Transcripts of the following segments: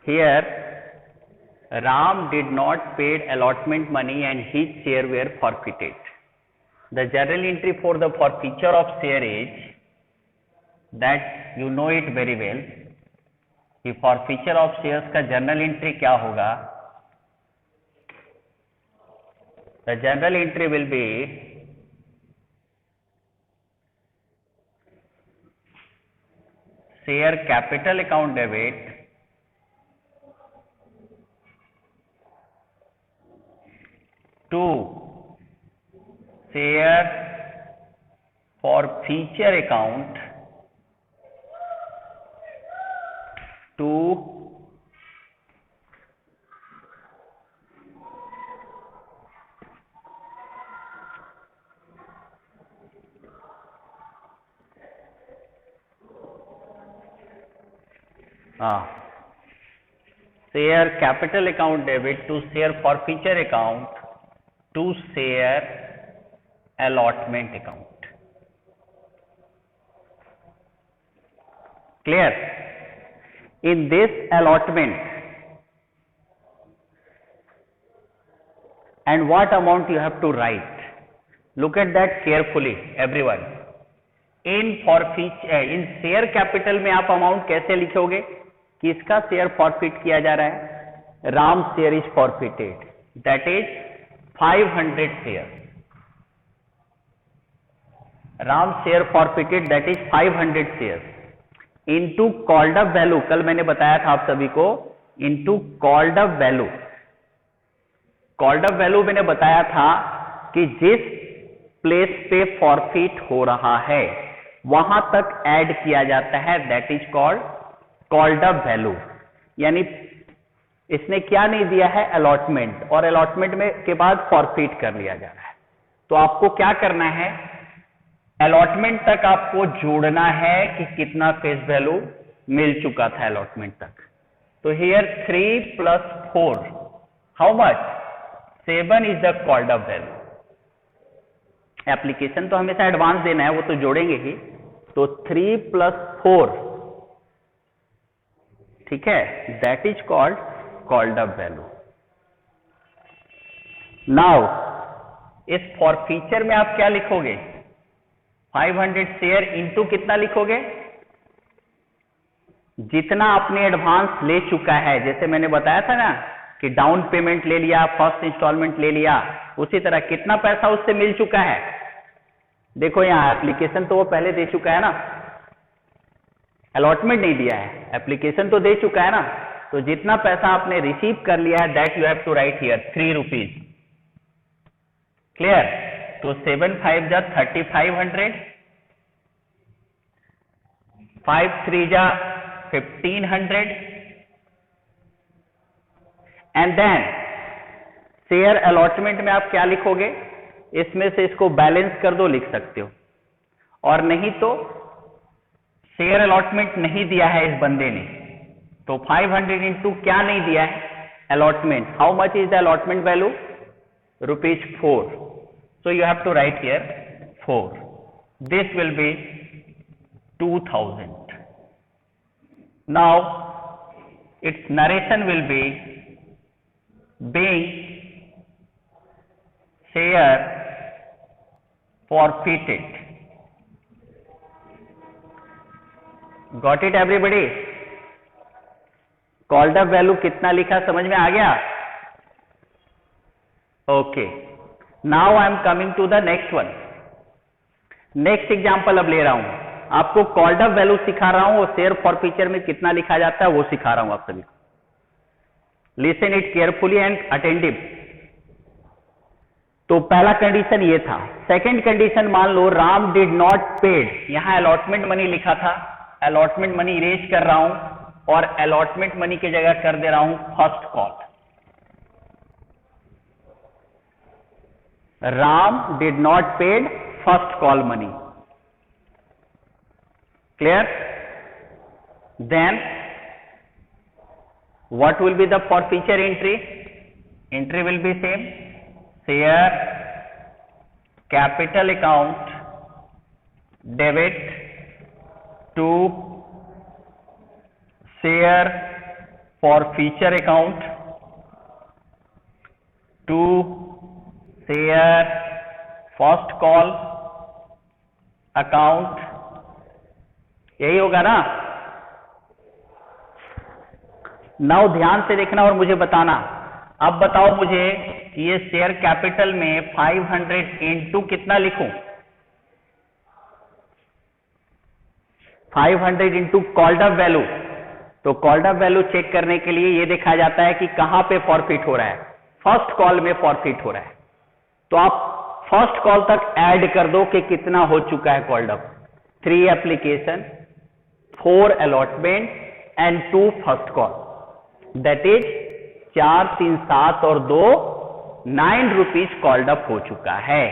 Here, Ram did not paid allotment money and his share were forfeited. The journal entry for the forfeiture of share is that you know it very well कि forfeiture of shares का journal entry क्या होगा. The journal entry will be share capital account debit to share forfeiture account to share capital account debit to share forfeiture account to share allotment account. Clear? In this allotment, and what amount you have to write? Look at that carefully, everyone. In forfeiture, in share capital में आप amount कैसे लिखोगे? किसका share forfeit किया जा रहा है? Ram share is forfeited, that is 500 share. Ram share forfeited, that is 500 share into called up value. कल मैंने बताया था आप सभी को, into called up value. Called up value मैंने बताया था कि जिस प्लेस पे फॉरफिट हो रहा है वहां तक ऐड किया जाता है, that is called up value. यानी इसने क्या नहीं दिया है? अलॉटमेंट, और अलॉटमेंट में के बाद फॉरफिट कर लिया जा रहा है. तो आपको क्या करना है? अलॉटमेंट तक आपको जोड़ना है कि कितना फेस वैल्यू मिल चुका था अलॉटमेंट तक. तो here 3 + 4 how much? 7 is the called up value. Application तो हमेशा एडवांस देना है, वो तो जोड़ेंगे ही. तो 3 + 4, ठीक है, that is called up value. Now इस फॉरफीचर में आप क्या लिखोगे? 500 शेयर इंटू कितना लिखोगे? जितना आपने एडवांस ले चुका है. जैसे मैंने बताया था ना कि डाउन पेमेंट ले लिया, फर्स्ट इंस्टॉलमेंट ले लिया, उसी तरह कितना पैसा उससे मिल चुका है. देखो यहां एप्लीकेशन तो वो पहले दे चुका है ना, अलॉटमेंट नहीं दिया है, एप्लीकेशन तो दे चुका है ना. तो जितना पैसा आपने रिसीव कर लिया है, that you have to write here 3 rupees. Clear? तो 7 5 जा 3500, 5 3 जा 1500, एंड देन शेयर अलॉटमेंट में आप क्या लिखोगे? इसमें से इसको बैलेंस कर दो, लिख सकते हो. और नहीं तो शेयर अलॉटमेंट नहीं दिया है इस बंदे ने, तो 500 इंटू क्या नहीं दिया है? Allotment. How much is the allotment value? ₹4. So you have to write here 4. This will be 2000. Now its narration will be being share forfeited. Got it everybody? Called up value कितना लिखा, समझ में आ गया? Okay. Now I am coming to the next one. Next example अब ले रहा हूं. आपको कॉल्ड अप वैल्यू सिखा रहा हूं और शेयर फॉरफीचर में कितना लिखा जाता है वो सिखा रहा हूं आप सभी को. Listen it carefully and attentive. तो पहला कंडीशन ये था. सेकंड कंडीशन मान लो राम डिड नॉट पेड. यहां अलॉटमेंट मनी लिखा था, अलॉटमेंट मनी इरेज कर रहा हूं और अलॉटमेंट मनी की जगह कर दे रहा हूं first call. Ram did not paid first call money. Clear? Then what will be the forfeiture entry? Entry will be same. Share capital account debit to share for future account to share first call account, यही होगा ना। Now ध्यान से देखना और मुझे बताना। अब बताओ मुझे ये शेयर कैपिटल में 500 इंटू कितना लिखूं? 500 इंटू कॉल्ड अप वैल्यू। तो कॉल्ड अप वैल्यू चेक करने के लिए ये देखा जाता है कि कहां पे फॉरफिट हो रहा है। फर्स्ट कॉल में फॉरफिट हो रहा है, तो आप फर्स्ट कॉल तक ऐड कर दो कि कितना हो चुका है called up. 3 application, 4 allotment and 2 first call, that is 4, 3, 7 और 2 9 रुपीज कॉल्ड अप हो चुका है।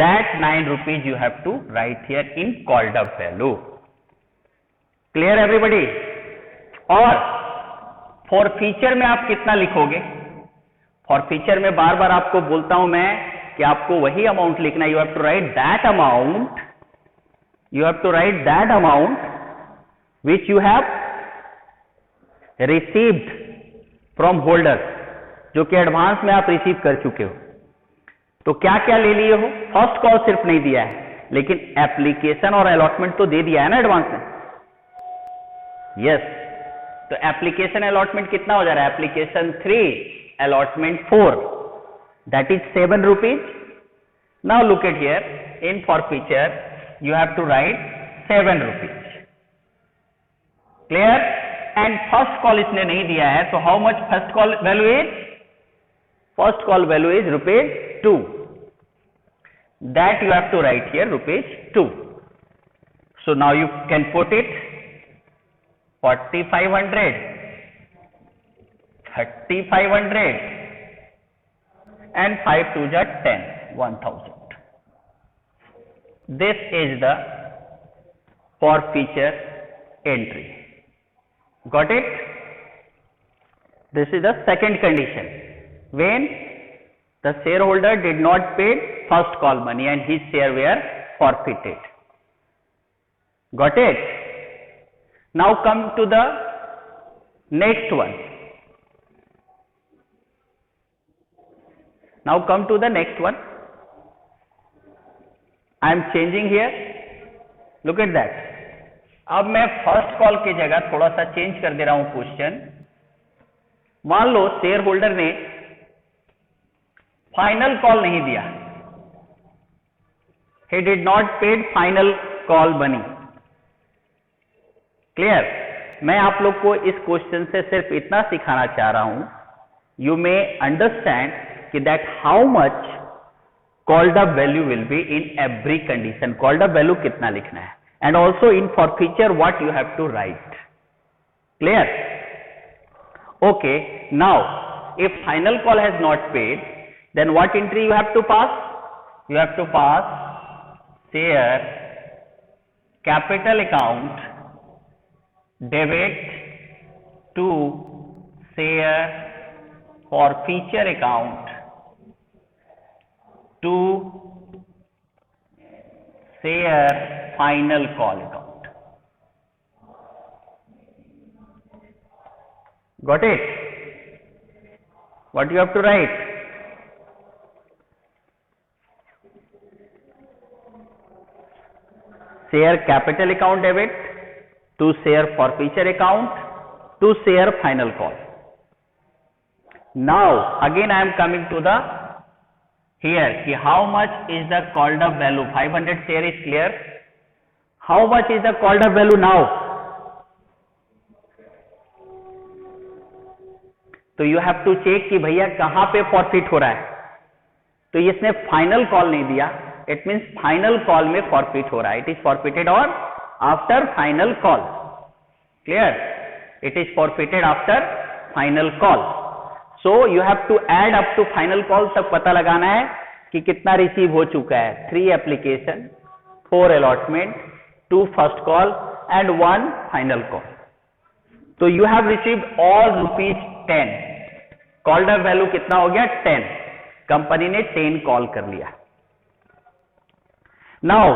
That 9 rupees you have to write here in called up value. Clear everybody? और फॉर फ्यूचर में आप कितना लिखोगे? फॉर फ्यूचर में बार बार आपको बोलता हूं मैं कि आपको वही अमाउंट लिखना है। You have to write that amount, you have to write that amount which you have received from holder, जो कि एडवांस में आप रिसीव कर चुके हो। तो क्या क्या ले लिए हो? फर्स्ट कॉल सिर्फ नहीं दिया है, लेकिन एप्लीकेशन और अलॉटमेंट तो दे दिया है ना एडवांस में। यस, तो एप्लीकेशन अलॉटमेंट कितना हो जा रहा है? Application 3, allotment 4, that is 7 rupees. Now look at here, in forfeiture you have to write 7 rupees. Clear? And first call इसने नहीं दिया है, तो how much first call value is? First call value is ₹2, that you have to write here ₹2. So now you can put it 4,500, 3,500 and 5 2s are 10, 1,000. This is the forfeiture entry. Got it? This is the second condition, when the shareholder did not pay first call money and his share were forfeited. Got it? Now come to the next one. Now come to the next one. I am changing here. Look at that. अब मैं first call की जगह थोड़ा सा change कर दे रहा हूं क्वेश्चन। मान लो शेयर होल्डर ने फाइनल कॉल नहीं दिया, he did not paid final call money. Clear? मैं आप लोग को इस क्वेश्चन से सिर्फ इतना सिखाना चाह रहा हूं, यू मे अंडरस्टैंड कि that how much called up value will be in every condition. Called up value कितना लिखना है, and also in forfeiture what you have to write. Clear? Okay, now if final call has not paid, then what entry you have to pass? You have to pass share capital account debit to share forfeiture account to share final call account. Got it? What you have to write? Share capital account debit to share forfeiture account to share final call. Now again I am coming to the here ki how much is the called up value? 500 share is clear. How much is the called up value now? तो you have to check कि भैया कहां पे forfeit हो रहा है। तो इसने फाइनल कॉल नहीं दिया, इट मीन्स फाइनल कॉल में फॉरफिट हो रहा है। इट इज फॉरफिटेड और after final call. Clear? It is forfeited after final call. So you have to add up to final call तक पता लगाना है कि कितना रिसीव हो चुका है। 3 application, 4 allotment, 2 first call and 1 final call. तो you have received all ₹10। Called up value कितना हो गया? 10। कंपनी ने 10 कॉल कर लिया। Now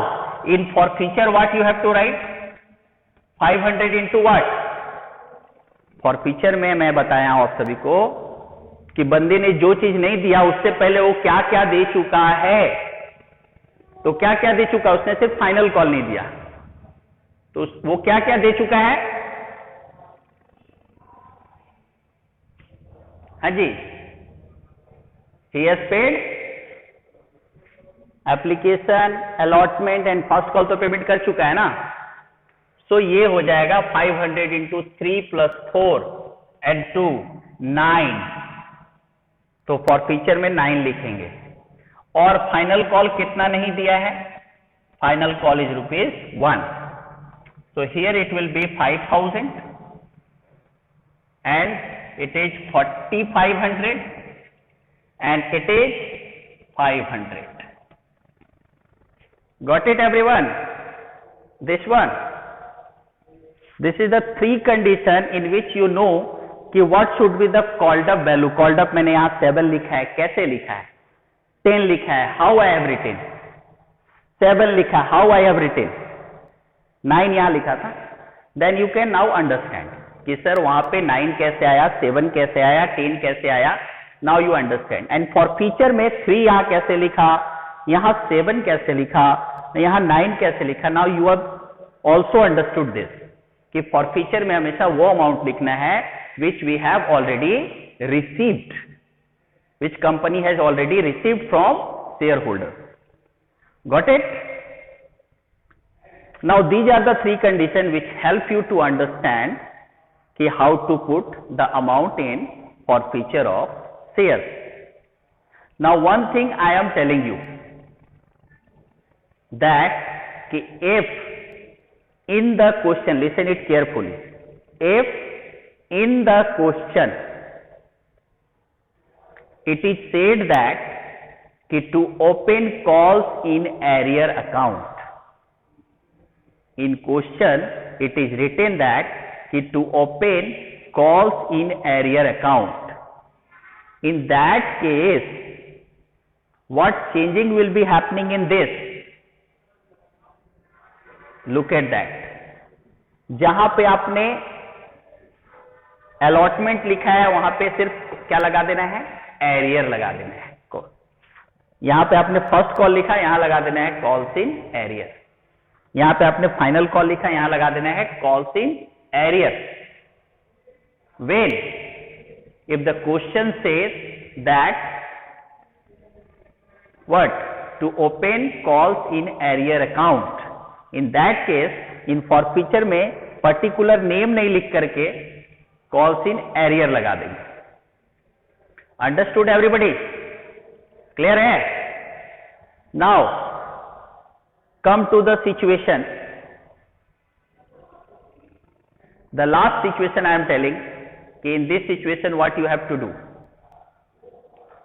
in forfeiture what you have to write? 500 into what? Forfeiture में मैं बताया हूं आप सभी को कि बंदे ने जो चीज नहीं दिया उससे पहले वो क्या क्या दे चुका है। तो क्या क्या दे चुका, उसने सिर्फ फाइनल कॉल नहीं दिया, तो वो क्या क्या दे चुका है। हाँ जी, he has paid application, allotment and first call तो पेमेंट कर चुका है ना। सो ये हो जाएगा 500 इंटू 3 प्लस 4 एंड 2 9। तो फॉरफीचर में 9 लिखेंगे। और फाइनल कॉल कितना नहीं दिया है, final call is ₹1। So here it will be 5000 and it is 4500 and it is 500। Got it everyone? This one. This is the 3 condition in which you know कि what should be the called up value. Called up मैंने यहाँ 7 लिखा है, कैसे लिखा है, 10 लिखा है, how I have written, 7 लिखा है, how I have written, 9 यहाँ लिखा था। Then you can now understand कि सर वहां पे 9 कैसे आया, 7 कैसे आया, 10 कैसे आया। Now you understand. And for feature में 3 यहाँ कैसे लिखा, यहाँ 7 कैसे लिखा, यहाँ 9 कैसे लिखा। Now you have also understood this कि फॉर फीचर में हमेशा वो अमाउंट लिखना है which we have already received, which company has already received from shareholder. Got it? Now these are the 3 condition which help you to understand कि how to put the amount in forfeiture of share. Now one thing I am telling you that if in the question, listen it carefully, if in the question it is said that to open calls in arrear account, in question it is written that to open calls in arrear account, in that case what changing will be happening in this? Look at that, जहां पे आपने allotment लिखा है वहां पे सिर्फ क्या लगा देना है, एरियर लगा देना है। यहां पे आपने फर्स्ट कॉल लिखा, यहां लगा देना है कॉल्स इन एरियर। यहां पे आपने फाइनल कॉल लिखा, यहां लगा देना है calls in arrear. When if the question says that what, to open calls in arrear account, in that case in forfeiture में पर्टिकुलर नेम नहीं लिख करके कॉल्स इन एरियर लगा देंगे। Understood everybody? क्लियर है? Now come to the situation, the last situation I am telling कि in this situation what you have to do.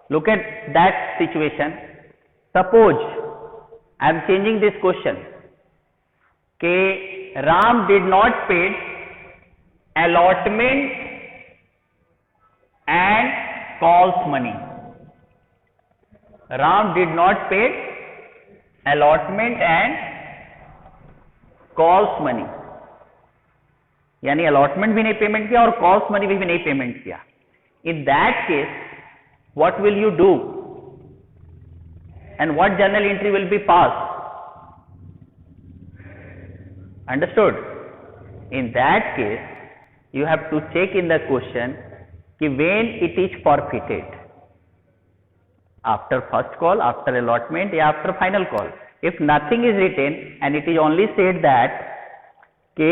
Look at that situation. Suppose I am changing this question कि Ram did not paid allotment and calls money. Ram did not paid allotment and calls money, यानी allotment भी नहीं payment किया और calls money भी नहीं payment किया। इन that case what will you do and what journal entry will be pass? Understood? In that case, you have to check in the question कि when it is forfeited, after first call, after allotment या after final call. If nothing is written and it is only said that कि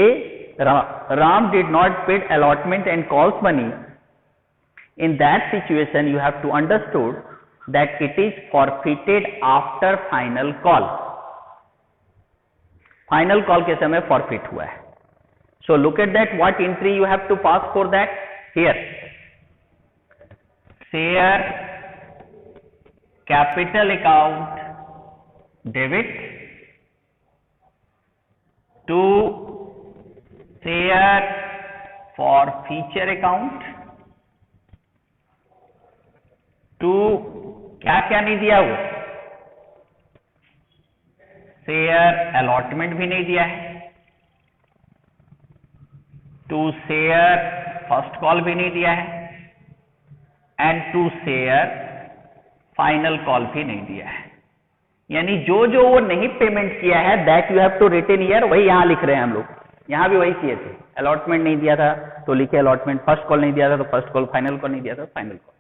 Ram did not pay allotment and calls money, in that situation you have to understood that it is forfeited after final call. Final call के समय forfeit हुआ है। So look at that, what entry you have to pass for that. Here share capital account debit to share forfeiture account to क्या क्या नहीं दिया, वो share allotment भी नहीं दिया है, टू शेयर फर्स्ट कॉल भी नहीं दिया है and to share final call भी नहीं दिया है। यानी जो जो वो नहीं पेमेंट किया है that you have to written here, वही यहां लिख रहे हैं हम लोग। यहां भी वही किए थे, अलॉटमेंट नहीं दिया था तो लिखे अलॉटमेंट, फर्स्ट कॉल नहीं दिया था तो फर्स्ट कॉल, फाइनल कॉल नहीं दिया था फाइनल कॉल।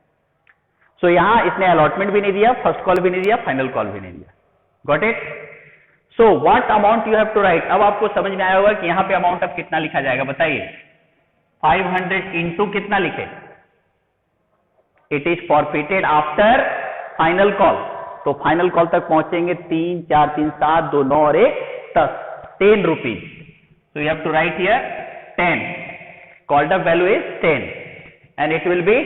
सो यहां इसने अलॉटमेंट भी नहीं दिया, फर्स्ट कॉल भी नहीं दिया, फाइनल कॉल भी नहीं दिया। Got it? So what amount you have to write. अब आपको समझ में आया होगा कि यहां पे अमाउंट अब कितना लिखा जाएगा, बताइए। 500 इंटू कितना लिखे, it is forfeited after final call. तो फाइनल कॉल तक पहुंचेंगे 3, 4, 3, 7, 2, 9 और 1, 10, 10 rupees. So you have to write here 10. Called up value is 10 and it will be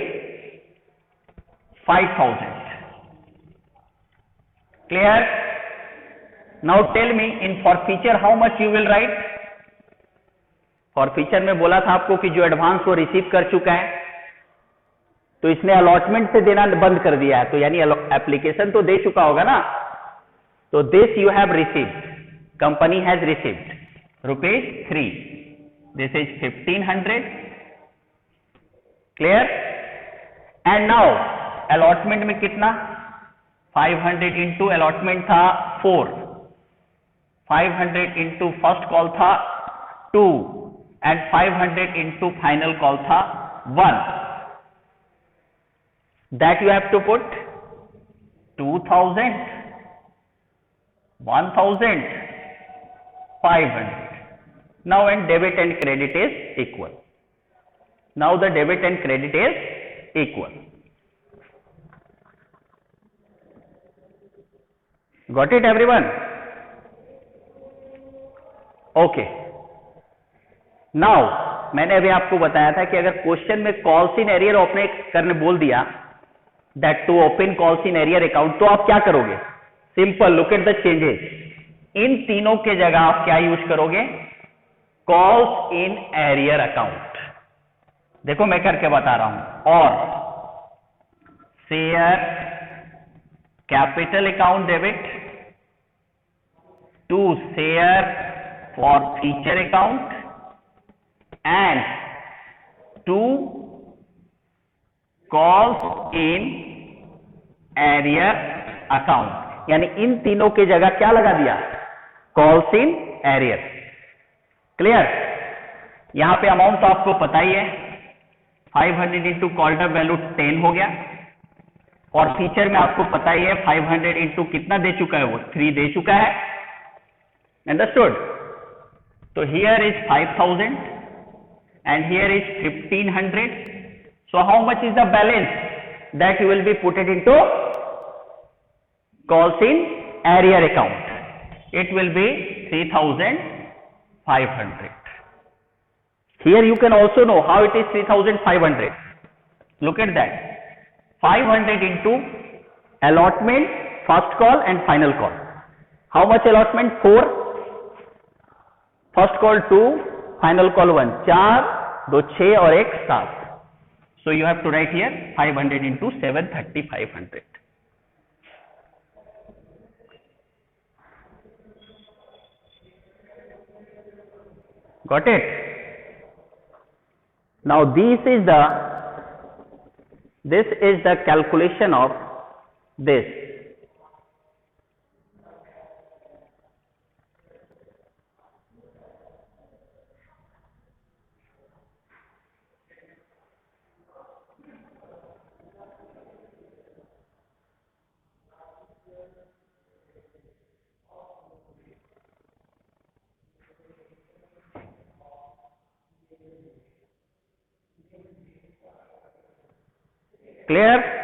5,000. Clear? Now tell me in forfeiture how much you will write? Forfeiture में बोला था आपको कि जो एडवांस वो रिसीव कर चुका है तो इसने अलॉटमेंट से देना बंद कर दिया है, तो यानी एप्लीकेशन तो दे चुका होगा ना। तो this you have received, company has received ₹3, this is 1500. Clear? And now allotment में कितना, 500 into allotment था 4, 500 into first call था 2 and 500 into final call था 1. That you have to put 2000, 1000, 500. Now and debit and credit is equal. Now the debit and credit is equal. Got it everyone? Okay. Now मैंने अभी आपको बताया था कि अगर question में कॉल्स इन एरियर ओपन करने बोल दिया, that to open calls in arrear account, तो आप क्या करोगे? Simple, look at the changes. इन तीनों के जगह आप क्या यूज करोगे? Calls in arrear account. देखो मैं करके बता रहा हूं, और share capital account debit to share forfeiture account and to calls in arrear account. यानी इन तीनों के जगह क्या लगा दिया? Calls in arrear. क्लियर? यहां पे अमाउंट तो आपको पता ही है, 500 इंटू कॉल्ड अप वैल्यू 10 हो गया, और फीचर में आपको पता ही है 500 इंटू कितना दे चुका है, वो 3 दे चुका है। अंडरस्टूड? तो here is 5000 and here is 1500. So how much is the balance that you will be putted into calls in arrear account? It will be 3500. Here you can also know how it is 3500. Look at that. 500 into allotment, first call and final call. How much allotment? 4. First call 2, final call 1. 4, 2, 6 और 1, 7. So you have to write here 500 into 7, 3500. Got it? Now this is the calculation of this. Clear?